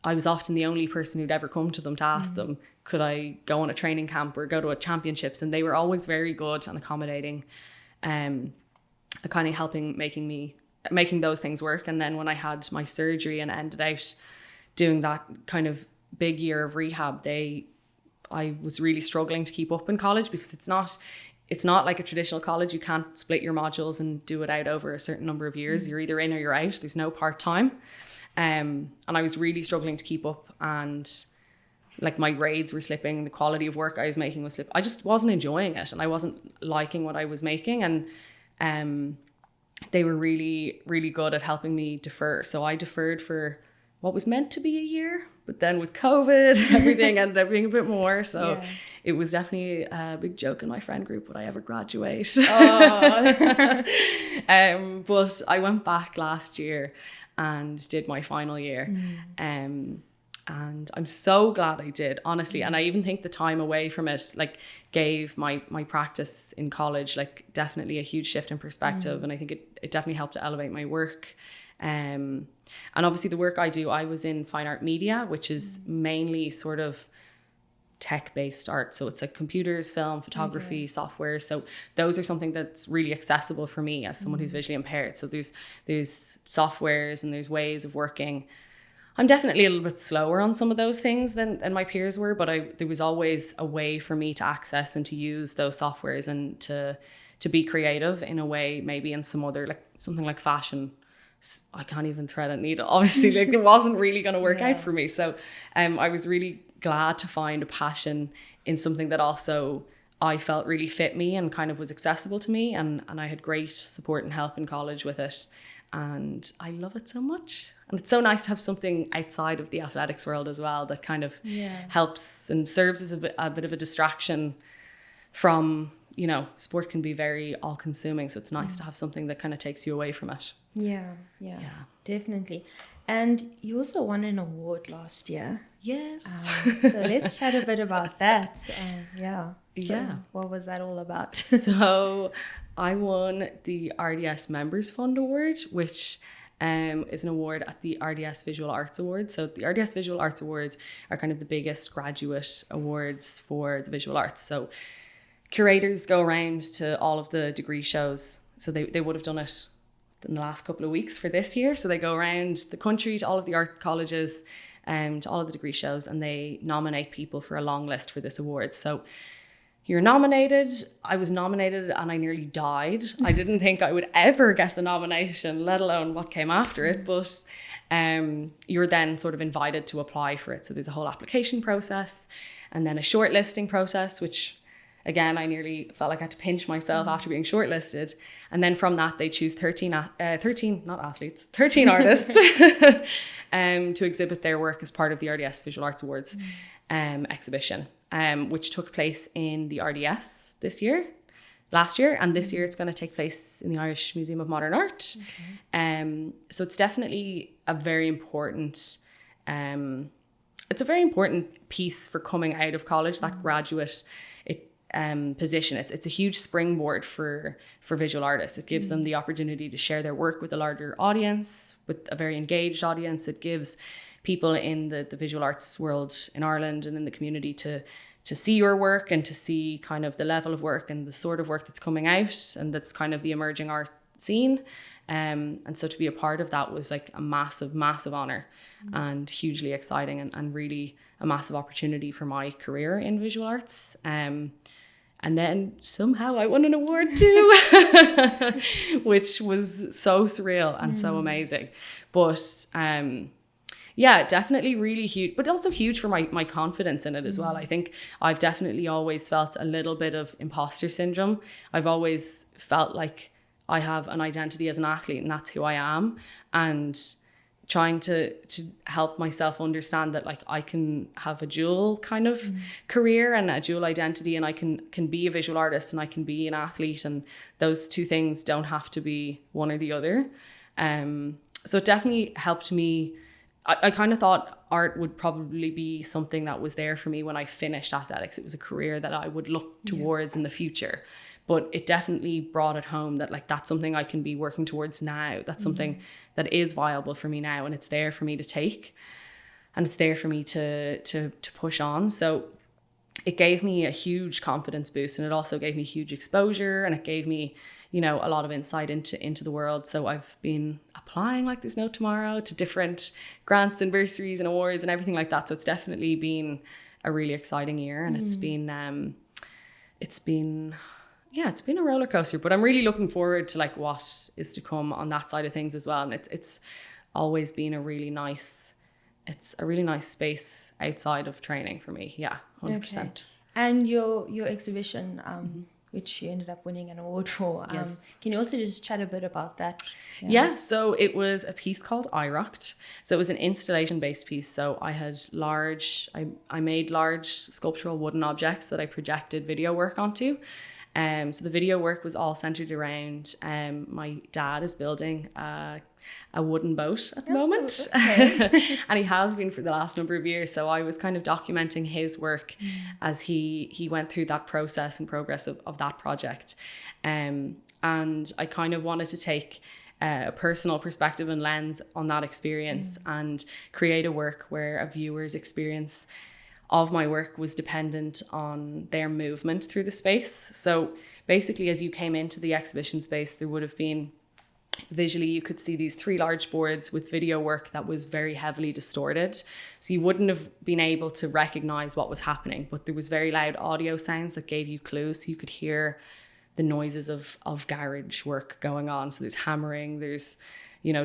I was often the only person who'd ever come to them to ask them, could I go on a training camp or go to a championships? And they were always very good and accommodating, kind of helping making those things work. And then when I had my surgery and ended out doing that kind of big year of rehab, I was really struggling to keep up in college, because it's not like a traditional college. You can't split your modules and do it out over a certain number of years. You're either in or you're out. There's no part-time. And I was really struggling to keep up, and like my grades were slipping, the quality of work I was making was slipping. I just wasn't enjoying it, and I wasn't liking what I was making. And they were really, really good at helping me defer. So I deferred for what was meant to be a year, but then with COVID, everything ended up being a bit more. So it was definitely a big joke in my friend group, would I ever graduate? But I went back last year and did my final year. And I'm so glad I did, honestly. And I even think the time away from it like gave my practice in college like definitely a huge shift in perspective. And I think it definitely helped to elevate my work. And obviously the work I do, I was in fine art media, which is mainly sort of tech-based art. So it's like computers, film, photography, software. So those are something that's really accessible for me as someone who's visually impaired. So there's softwares and there's ways of working. I'm definitely a little bit slower on some of those things than my peers were, but there was always a way for me to access and to use those softwares and to be creative in a way, maybe in some other, like something like fashion. I can't even thread a needle. Obviously, like it wasn't really going to work out for me. So I was really glad to find a passion in something that also I felt really fit me and kind of was accessible to me. And I had great support and help in college with it. And I love it so much. And it's so nice to have something outside of the athletics world as well that kind of helps and serves as a bit of a distraction from, you know, sport can be very all consuming. So it's nice to have something that kind of takes you away from it. Yeah, definitely. And you also won an award last year. Yes. So let's chat a bit about that. What was that all about? So I won the RDS Members Fund Award, which is an award at the RDS Visual Arts Awards. So the RDS Visual Arts Awards are kind of the biggest graduate awards for the visual arts. So curators go around to all of the degree shows. So they would have done it in the last couple of weeks for this year. So they go around the country to all of the art colleges, to all of the degree shows, and they nominate people for a long list for this award. So you're nominated. I was nominated and I nearly died. I didn't think I would ever get the nomination, let alone what came after it. But you're then sort of invited to apply for it. So there's a whole application process and then a shortlisting process, which again, I nearly felt like I had to pinch myself after being shortlisted. And then from that, they choose 13 artists to exhibit their work as part of the RDS Visual Arts Awards exhibition, which took place in the RDS last year. And this year it's going to take place in the Irish Museum of Modern Art. Okay. So it's definitely a very important, it's a very important piece for coming out of college, that graduate position. It's a huge springboard for visual artists. It gives them the opportunity to share their work with a larger audience, with a very engaged audience. It gives people in the visual arts world in Ireland and in the community to see your work and to see kind of the level of work and the sort of work that's coming out and that's kind of the emerging art scene. And so to be a part of that was like a massive, massive honor and hugely exciting and really a massive opportunity for my career in visual arts. And then somehow I won an award too, which was so surreal and so amazing. But yeah, definitely really huge, but also huge for my confidence in it as well. I think I've definitely always felt a little bit of imposter syndrome. I've always felt like I have an identity as an athlete and that's who I am. And trying to help myself understand that like I can have a dual kind of career and a dual identity, and I can be a visual artist and I can be an athlete, and those two things don't have to be one or the other. So it definitely helped me. I kind of thought art would probably be something that was there for me when I finished athletics. It was a career that I would look towards in the future. But it definitely brought it home that like that's something I can be working towards now. That's something that is viable for me now, and it's there for me to take, and it's there for me to push on. So it gave me a huge confidence boost, and it also gave me huge exposure, and it gave me, you know, a lot of insight into the world. So I've been applying like there's no tomorrow to different grants and bursaries and awards and everything like that. So it's definitely been a really exciting year, and it's been a roller coaster, but I'm really looking forward to like what is to come on that side of things as well. And it's always been a really nice space outside of training for me. Yeah, 100%. Okay. And your exhibition, which you ended up winning an award for, can you also just chat a bit about that? Yeah, so it was a piece called IROCT. So it was an installation-based piece. So I made large sculptural wooden objects that I projected video work onto. So the video work was all centered around my dad is building a wooden boat at the moment. Okay. And he has been for the last number of years. So I was kind of documenting his work as he went through that process and progress of that project. And I kind of wanted to take a personal perspective and lens on that experience and create a work where a viewer's experience of my work was dependent on their movement through the space. So basically, as you came into the exhibition space, there would have been visually, you could see these 3 large boards with video work that was very heavily distorted. So you wouldn't have been able to recognize what was happening, but there was very loud audio sounds that gave you clues. So you could hear the noises of garage work going on. So there's hammering, there's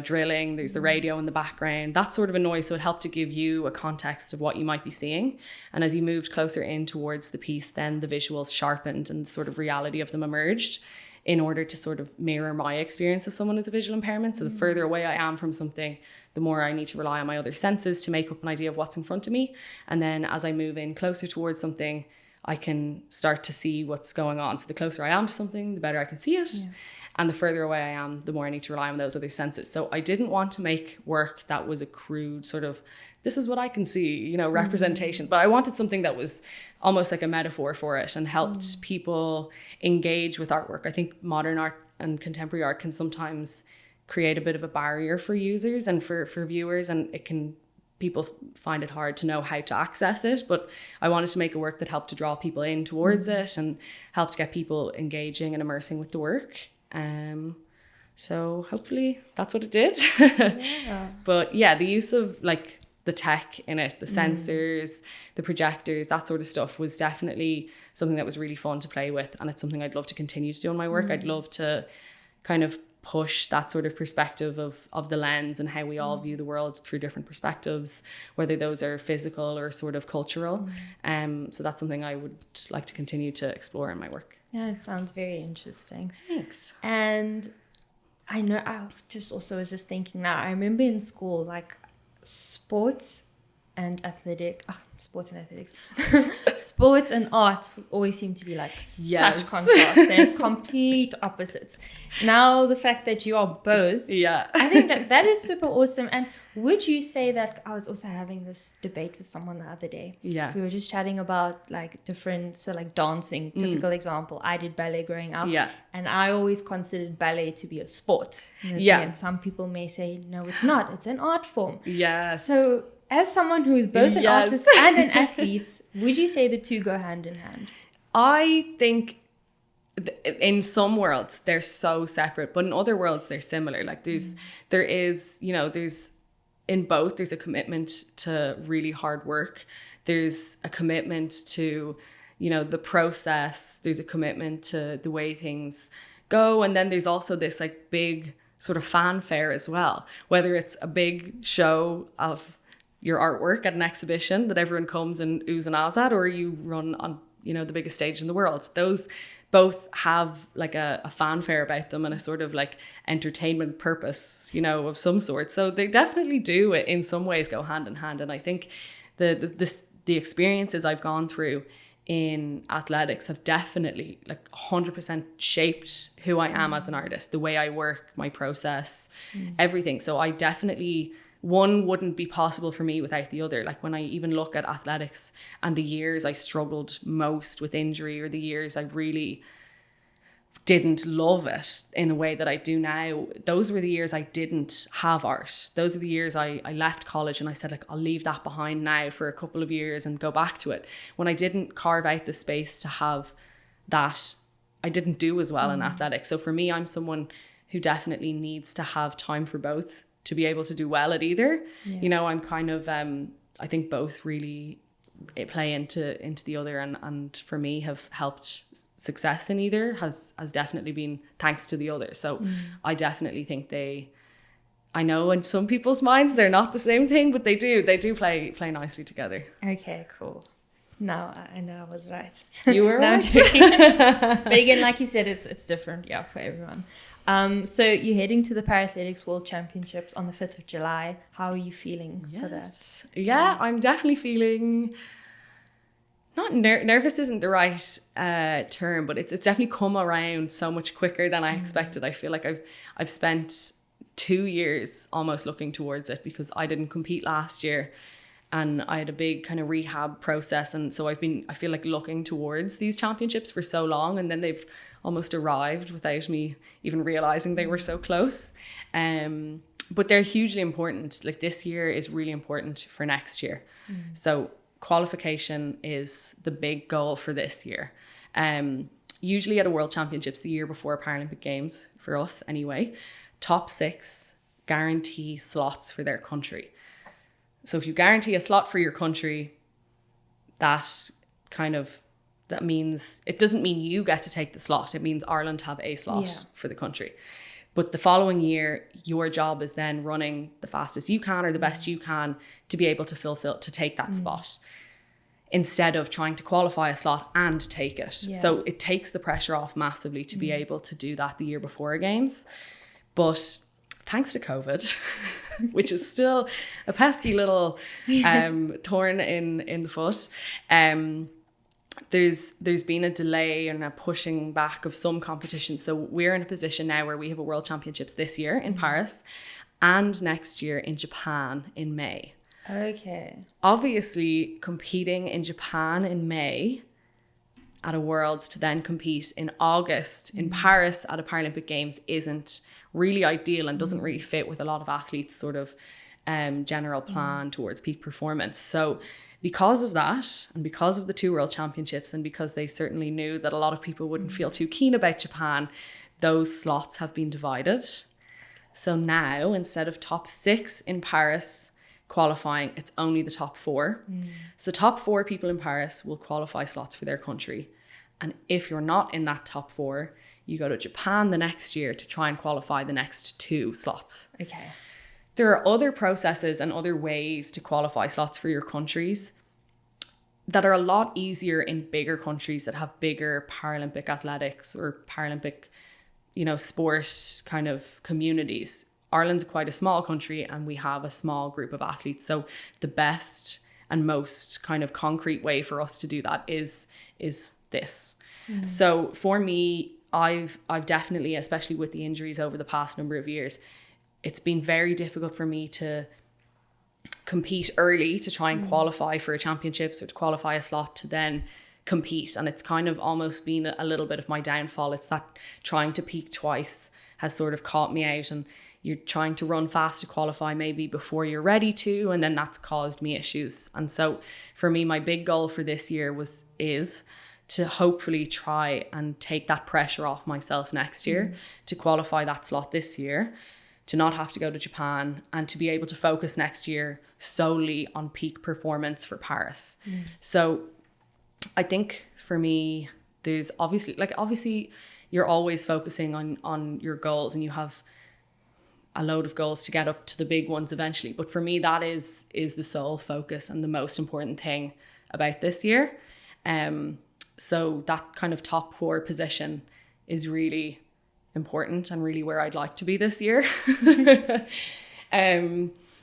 drilling, there's the radio in the background, that sort of a noise. So it helped to give you a context of what you might be seeing. And as you moved closer in towards the piece, then the visuals sharpened and the sort of reality of them emerged in order to sort of mirror my experience as someone with a visual impairment. So the further away I am from something, the more I need to rely on my other senses to make up an idea of what's in front of me. And then as I move in closer towards something, I can start to see what's going on. So the closer I am to something, the better I can see it. Yeah. And the further away I am, the more I need to rely on those other senses. So I didn't want to make work that was a crude sort of, this is what I can see, representation. But I wanted something that was almost like a metaphor for it and helped people engage with artwork. I think modern art and contemporary art can sometimes create a bit of a barrier for users and for viewers, and it can people find it hard to know how to access it, but I wanted to make a work that helped to draw people in towards it and helped get people engaging and immersing with the work. So hopefully that's what it did. Yeah. But yeah, the use of like the tech in it, the sensors, the projectors, that sort of stuff was definitely something that was really fun to play with. And it's something I'd love to continue to do in my work. I'd love to kind of push that sort of perspective of the lens and how we all view the world through different perspectives, whether those are physical or sort of cultural. So that's something I would like to continue to explore in my work. Yeah, it sounds very interesting. Thanks. And I know, I just also was just thinking now, I remember in school, like sports and athletics, sports and arts always seem to be like such contrast. They're complete opposites. Now the fact that you are both, I think that is super awesome. And would you say that, I was also having this debate with someone the other day. We were just chatting about like different, so like dancing, typical example. I did ballet growing up, and I always considered ballet to be a sport. And some people may say, no, it's not. It's an art form. So as someone who is both an artist and an athlete, would you say the two go hand in hand? I think in some worlds they're so separate, but in other worlds they're similar. Like there is, you know, there's in both, there's a commitment to really hard work. There's a commitment to, you know, the process. There's a commitment to the way things go. And then there's also this like big sort of fanfare as well, whether it's a big show of your artwork at an exhibition that everyone comes and oohs and ahs at, or you run on, you know, the biggest stage in the world. Those both have like a fanfare about them and a sort of like entertainment purpose, you know, of some sort. So they definitely do in some ways go hand in hand. And I think the experiences I've gone through in athletics have definitely like 100% shaped who I am as an artist, the way I work, my process, everything. So I definitely, one wouldn't be possible for me without the other. Like when I even look at athletics and the years I struggled most with injury, or the years I really didn't love it in a way that I do now, those were the years I didn't have art. Those are the years I left college and I said, like, I'll leave that behind now for a couple of years and go back to it. When I didn't carve out the space to have that, I didn't do as well in athletics. So for me, I'm someone who definitely needs to have time for both to be able to do well at either. You know, I'm kind of, I think both really play into the other, and for me have helped success in either has definitely been thanks to the other. So I definitely think I know in some people's minds they're not the same thing, but they do play nicely together. Okay, cool. No, I know I was right. You were right. But again, like you said, it's different, for everyone. So you're heading to the Paralympics World Championships on the 5th of July. How are you feeling for that? Yeah, I'm definitely feeling, not nervous isn't the right term, but it's definitely come around so much quicker than I expected. I feel like I've spent 2 years almost looking towards it, because I didn't compete last year and I had a big kind of rehab process, and so I feel like looking towards these championships for so long, and then they've almost arrived without me even realizing they were so close. But they're hugely important. Like this year is really important for next year. So qualification is the big goal for this year. Usually at a World Championships the year before Paralympic Games, for us anyway, top 6 guarantee slots for their country. So if you guarantee a slot for your country, that means, it doesn't mean you get to take the slot. It means Ireland have a slot for the country. But the following year, your job is then running the fastest you can or the best you can to be able to take that spot, instead of trying to qualify a slot and take it. So it takes the pressure off massively to be able to do that the year before a games. But thanks to COVID, which is still a pesky little thorn in the foot, there's been a delay and a pushing back of some competitions. So we're in a position now where we have a World Championships this year in Paris and next year in Japan in May. Okay. Obviously, competing in Japan in May at a Worlds to then compete in August in Paris at a Paralympic Games isn't really ideal and doesn't really fit with a lot of athletes' sort of general plan towards peak performance. So because of that, and because of the 2 World Championships, and because they certainly knew that a lot of people wouldn't feel too keen about Japan, those slots have been divided. So now, instead of top 6 in Paris qualifying, it's only the top 4. So the top 4 people in Paris will qualify slots for their country. And if you're not in that top 4, you go to Japan the next year to try and qualify the next 2 slots. Okay. There are other processes and other ways to qualify slots for your countries that are a lot easier in bigger countries that have bigger Paralympic athletics or Paralympic, sport kind of communities. Ireland's quite a small country and we have a small group of athletes. So the best and most kind of concrete way for us to do that is this. So for me, I've definitely, especially with the injuries over the past number of years, it's been very difficult for me to compete early to try and qualify for a championships or to qualify a slot to then compete. And it's kind of almost been a little bit of my downfall. It's that trying to peak twice has sort of caught me out, and you're trying to run fast to qualify maybe before you're ready to, and then that's caused me issues. And so for me, my big goal for this year is to hopefully try and take that pressure off myself next year to qualify that slot this year, to not have to go to Japan, and to be able to focus next year solely on peak performance for Paris. So I think for me, there's obviously you're always focusing on your goals, and you have a load of goals to get up to the big ones eventually. But for me, that is the sole focus and the most important thing about this year. So that kind of top 4 position is really important and really where I'd like to be this year.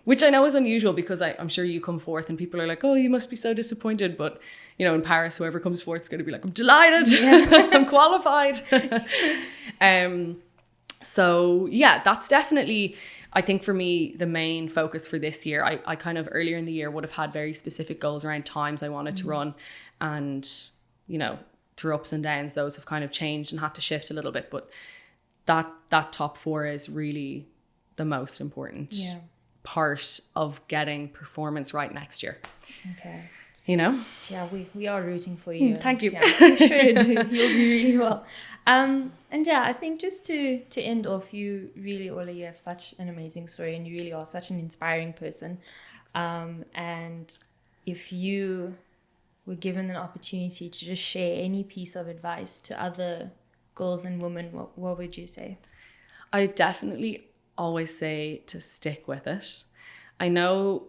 Which I know is unusual, because I'm sure you come forth and people are like, oh, you must be so disappointed. But, in Paris, whoever comes forth is going to be like, I'm delighted. I'm qualified. So yeah, that's definitely, I think for me, the main focus for this year. I kind of earlier in the year would have had very specific goals around times I wanted to run, and through ups and downs, those have kind of changed and had to shift a little bit. But that top 4 is really the most important part of getting performance right next year. Okay. Yeah, we are rooting for you. Thank you. Yeah, you should. You'll do really well. And yeah, I think just to end off, you really, Orla, you have such an amazing story, and you really are such an inspiring person. And if you were given an opportunity to just share any piece of advice to other girls and women, what would you say? I definitely always say to stick with it. I know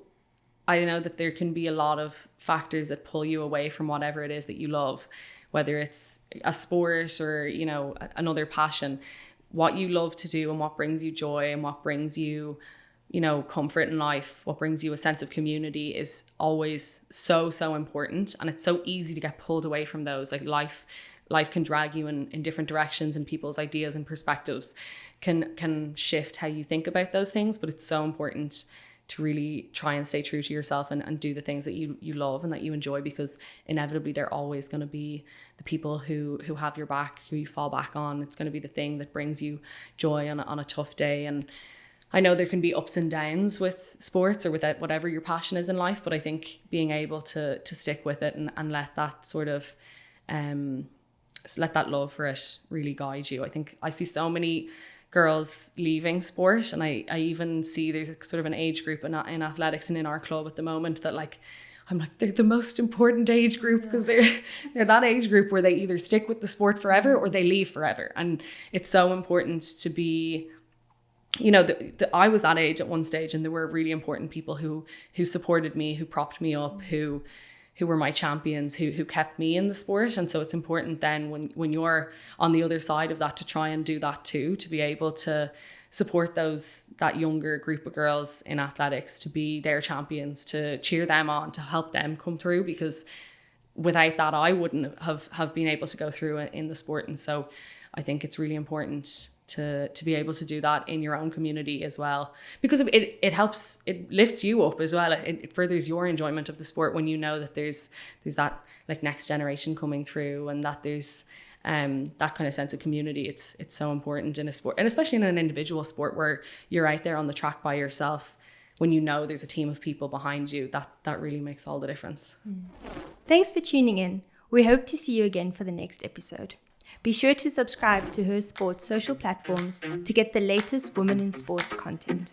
that there can be a lot of factors that pull you away from whatever it is that you love, whether it's a sport or, another passion. What you love to do and what brings you joy and what brings you, comfort in life, what brings you a sense of community is always so, so important. And it's so easy to get pulled away from those. Like life can drag you in different directions, and people's ideas and perspectives can shift how you think about those things. But it's so important to really try and stay true to yourself and do the things that you love and that you enjoy, because inevitably they're always going to be the people who have your back, who you fall back on. It's going to be the thing that brings you joy on a tough day. And I know there can be ups and downs with sports or with whatever your passion is in life, but I think being able to stick with it and let that sort of let that love for it really guide you. I think I see so many girls leaving sport, and I even see there's a sort of an age group in athletics and in our club at the moment that I'm like, they're the most important age group, because they're that age group where they either stick with the sport forever or they leave forever. And it's so important to be, I was that age at one stage, and there were really important people who supported me, who propped me up, who were my champions, who kept me in the sport. And so it's important then when you're on the other side of that to try and do that too, to be able to support that younger group of girls in athletics, to be their champions, to cheer them on, to help them come through, because without that I wouldn't have been able to go through in the sport. And so I think it's really important to be able to do that in your own community as well, because it helps, it lifts you up as well. It furthers your enjoyment of the sport when you know that there's that like next generation coming through, and that there's that kind of sense of community. It's so important in a sport, and especially in an individual sport where you're out there on the track by yourself. when you know there's a team of people behind you, that really makes all the difference. Thanks for tuning in. We hope to see you again for the next episode. Be sure to subscribe to Her Sports social platforms to get the latest women in sports content.